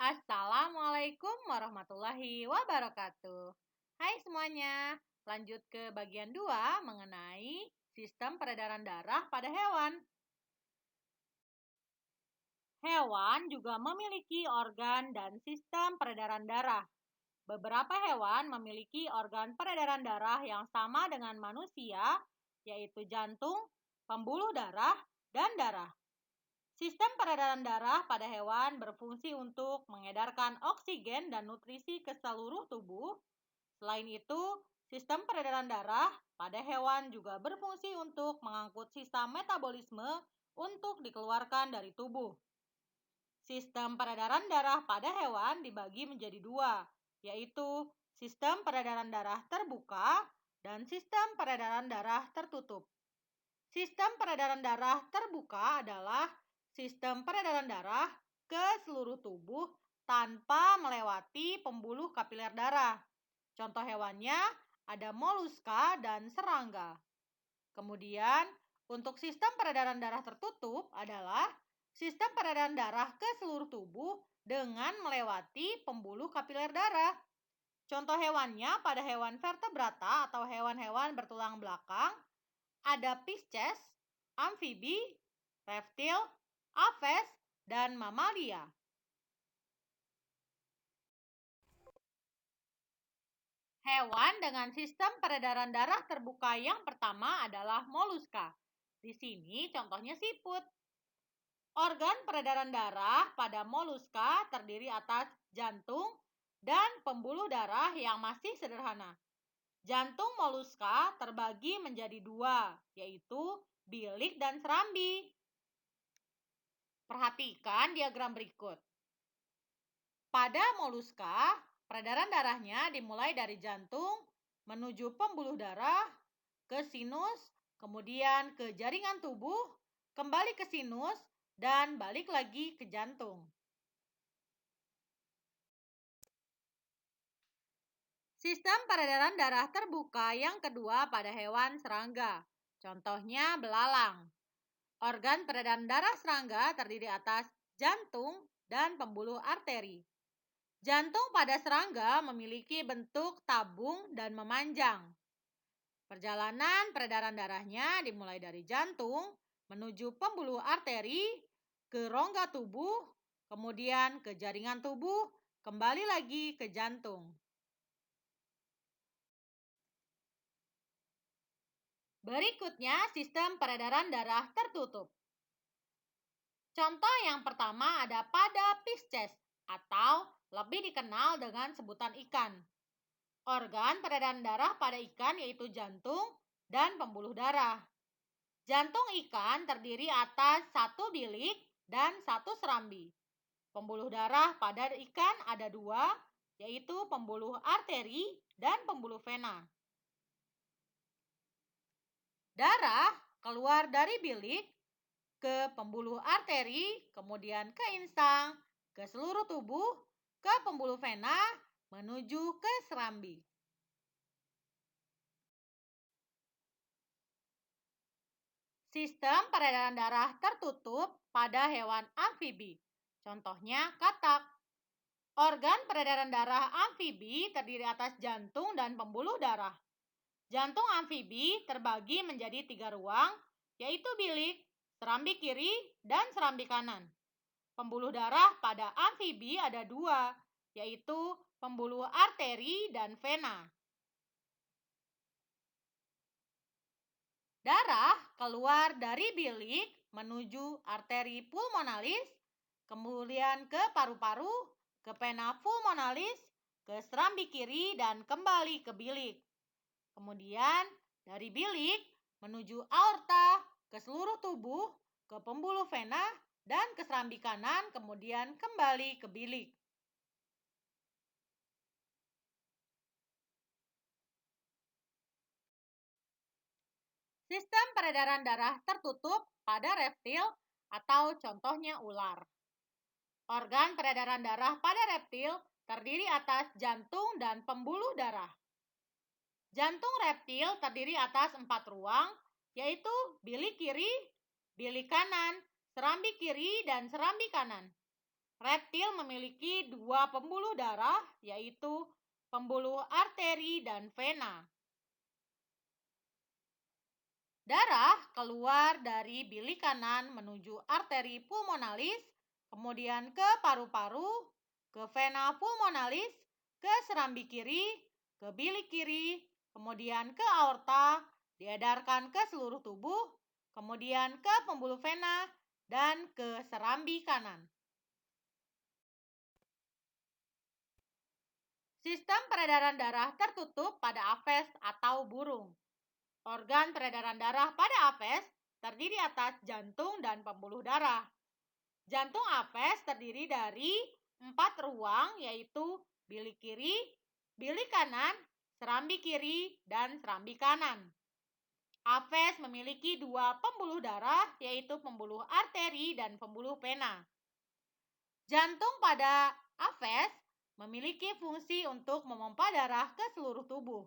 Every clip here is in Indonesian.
Assalamualaikum warahmatullahi wabarakatuh. Hai semuanya, lanjut ke bagian 2 mengenai sistem peredaran darah pada hewan. Hewan juga memiliki organ dan sistem peredaran darah. Beberapa hewan memiliki organ peredaran darah yang sama dengan manusia, yaitu jantung, pembuluh darah, dan darah. Sistem peredaran darah pada hewan berfungsi untuk mengedarkan oksigen dan nutrisi ke seluruh tubuh. Selain itu, sistem peredaran darah pada hewan juga berfungsi untuk mengangkut sisa metabolisme untuk dikeluarkan dari tubuh. Sistem peredaran darah pada hewan dibagi menjadi dua, yaitu sistem peredaran darah terbuka dan sistem peredaran darah tertutup. Sistem peredaran darah terbuka adalah sistem peredaran darah ke seluruh tubuh tanpa melewati pembuluh kapiler darah. Contoh hewannya ada moluska dan serangga. Kemudian, untuk sistem peredaran darah tertutup adalah sistem peredaran darah ke seluruh tubuh dengan melewati pembuluh kapiler darah. Contoh hewannya pada hewan vertebrata atau hewan-hewan bertulang belakang ada Pisces, amfibi, reptil, aves, dan mamalia. Hewan dengan sistem peredaran darah terbuka yang pertama adalah moluska. Di sini contohnya siput. Organ peredaran darah pada moluska terdiri atas jantung dan pembuluh darah yang masih sederhana. Jantung moluska terbagi menjadi dua, yaitu bilik dan serambi. Perhatikan diagram berikut. Pada moluska, peredaran darahnya dimulai dari jantung menuju pembuluh darah, ke sinus, kemudian ke jaringan tubuh, kembali ke sinus, dan balik lagi ke jantung. Sistem peredaran darah terbuka yang kedua pada hewan serangga. Contohnya belalang. Organ peredaran darah serangga terdiri atas jantung dan pembuluh arteri. Jantung pada serangga memiliki bentuk tabung dan memanjang. Perjalanan peredaran darahnya dimulai dari jantung menuju pembuluh arteri, ke rongga tubuh, kemudian ke jaringan tubuh, kembali lagi ke jantung. Berikutnya sistem peredaran darah tertutup. Contoh yang pertama ada pada Pisces atau lebih dikenal dengan sebutan ikan. Organ peredaran darah pada ikan yaitu jantung dan pembuluh darah. Jantung ikan terdiri atas satu bilik dan satu serambi. Pembuluh darah pada ikan ada dua, yaitu pembuluh arteri dan pembuluh vena. Darah keluar dari bilik ke pembuluh arteri, kemudian ke insang, ke seluruh tubuh, ke pembuluh vena, menuju ke serambi. Sistem peredaran darah tertutup pada hewan amfibi. Contohnya katak. Organ peredaran darah amfibi terdiri atas jantung dan pembuluh darah. Jantung amfibi terbagi menjadi 3 ruang, yaitu bilik, serambi kiri, dan serambi kanan. Pembuluh darah pada amfibi ada 2, yaitu pembuluh arteri dan vena. Darah keluar dari bilik menuju arteri pulmonalis, kemudian ke paru-paru, ke vena pulmonalis, ke serambi kiri, dan kembali ke bilik. Kemudian dari bilik menuju aorta, ke seluruh tubuh, ke pembuluh vena, dan ke serambi kanan, kemudian kembali ke bilik. Sistem peredaran darah tertutup pada reptil atau contohnya ular. Organ peredaran darah pada reptil terdiri atas jantung dan pembuluh darah. Jantung reptil terdiri atas 4 ruang, yaitu bilik kiri, bilik kanan, serambi kiri, dan serambi kanan. Reptil memiliki dua pembuluh darah, yaitu pembuluh arteri dan vena. Darah keluar dari bilik kanan menuju arteri pulmonalis, kemudian ke paru-paru, ke vena pulmonalis, ke serambi kiri, ke bilik kiri, kemudian ke aorta, diedarkan ke seluruh tubuh, kemudian ke pembuluh vena, dan ke serambi kanan. Sistem peredaran darah tertutup pada apes atau burung. Organ peredaran darah pada apes terdiri atas jantung dan pembuluh darah. Jantung apes terdiri dari 4 ruang, yaitu bilik kiri, bilik kanan, serambi kiri, dan serambi kanan. Apes memiliki dua pembuluh darah, yaitu pembuluh arteri dan pembuluh vena. Jantung pada apes memiliki fungsi untuk memompa darah ke seluruh tubuh.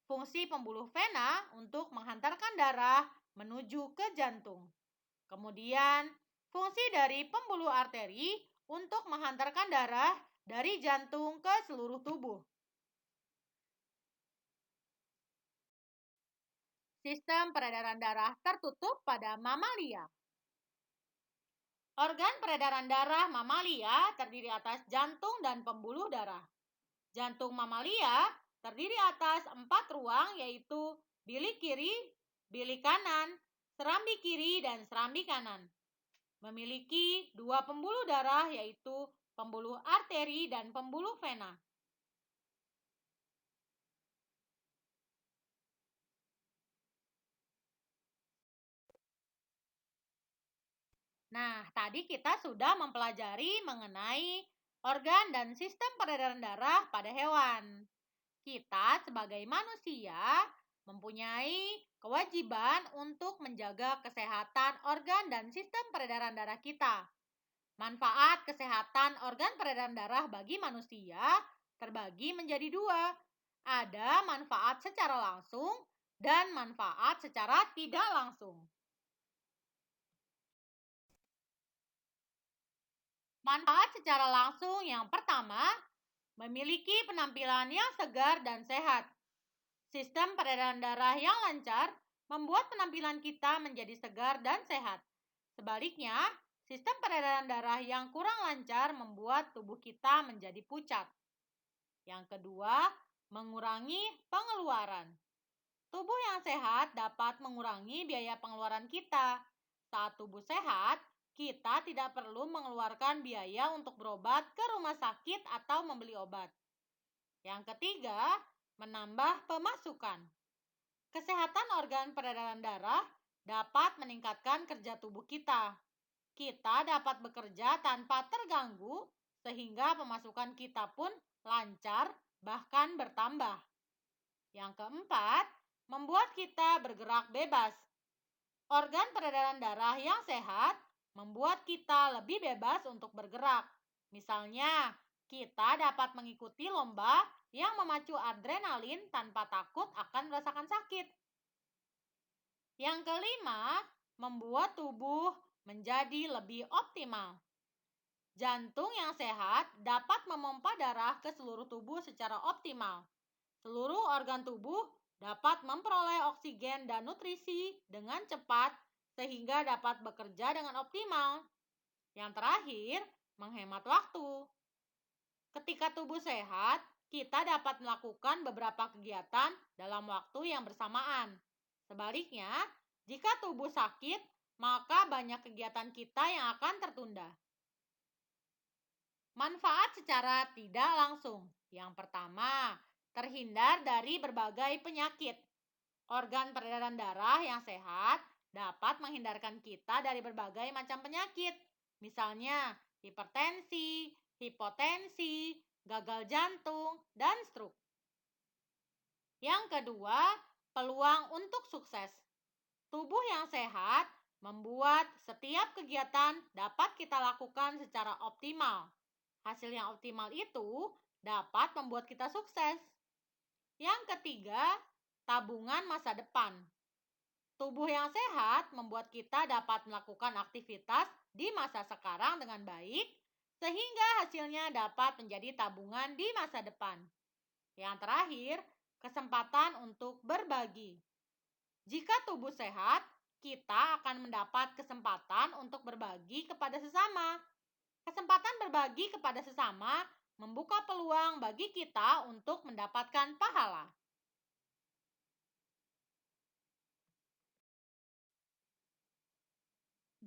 Fungsi pembuluh vena untuk menghantarkan darah menuju ke jantung. Kemudian, fungsi dari pembuluh arteri untuk menghantarkan darah dari jantung ke seluruh tubuh. Sistem peredaran darah tertutup pada mamalia. Organ peredaran darah mamalia terdiri atas jantung dan pembuluh darah. Jantung mamalia terdiri atas 4 ruang, yaitu bilik kiri, bilik kanan, serambi kiri, dan serambi kanan. Memiliki dua pembuluh darah, yaitu pembuluh arteri dan pembuluh vena. Nah, tadi kita sudah mempelajari mengenai organ dan sistem peredaran darah pada hewan. Kita sebagai manusia mempunyai kewajiban untuk menjaga kesehatan organ dan sistem peredaran darah kita. Manfaat kesehatan organ peredaran darah bagi manusia terbagi menjadi dua. Ada manfaat secara langsung dan manfaat secara tidak langsung. Manfaat secara langsung yang pertama, memiliki penampilan yang segar dan sehat. Sistem peredaran darah yang lancar membuat penampilan kita menjadi segar dan sehat. Sebaliknya, sistem peredaran darah yang kurang lancar membuat tubuh kita menjadi pucat. Yang kedua, mengurangi pengeluaran. Tubuh yang sehat dapat mengurangi biaya pengeluaran kita. Saat tubuh sehat, kita tidak perlu mengeluarkan biaya untuk berobat ke rumah sakit atau membeli obat. Yang ketiga, menambah pemasukan. Kesehatan organ peredaran darah dapat meningkatkan kerja tubuh kita. Kita dapat bekerja tanpa terganggu, sehingga pemasukan kita pun lancar, bahkan bertambah. Yang keempat, membuat kita bergerak bebas. Organ peredaran darah yang sehat membuat kita lebih bebas untuk bergerak. Misalnya, kita dapat mengikuti lomba yang memacu adrenalin tanpa takut akan merasakan sakit. Yang kelima, membuat tubuh menjadi lebih optimal. Jantung yang sehat dapat memompa darah ke seluruh tubuh secara optimal. Seluruh organ tubuh dapat memperoleh oksigen dan nutrisi dengan cepat sehingga dapat bekerja dengan optimal. Yang terakhir, menghemat waktu. Ketika tubuh sehat, kita dapat melakukan beberapa kegiatan dalam waktu yang bersamaan. Sebaliknya, jika tubuh sakit, maka banyak kegiatan kita yang akan tertunda. Manfaat secara tidak langsung. Yang pertama, terhindar dari berbagai penyakit. Organ peredaran darah yang sehat dapat menghindarkan kita dari berbagai macam penyakit. Misalnya, hipertensi, hipotensi, gagal jantung, dan stroke. Yang kedua, peluang untuk sukses. Tubuh yang sehat membuat setiap kegiatan dapat kita lakukan secara optimal. Hasil yang optimal itu dapat membuat kita sukses. Yang ketiga, tabungan masa depan. Tubuh yang sehat membuat kita dapat melakukan aktivitas di masa sekarang dengan baik, sehingga hasilnya dapat menjadi tabungan di masa depan. Yang terakhir, kesempatan untuk berbagi. Jika tubuh sehat, kita akan mendapat kesempatan untuk berbagi kepada sesama. Kesempatan berbagi kepada sesama membuka peluang bagi kita untuk mendapatkan pahala.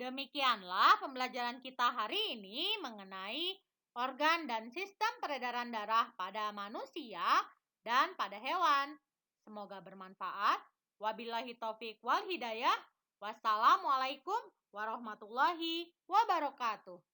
Demikianlah pembelajaran kita hari ini mengenai organ dan sistem peredaran darah pada manusia dan pada hewan. Semoga bermanfaat. Wabillahi taufik wal hidayah. Wassalamualaikum warahmatullahi wabarakatuh.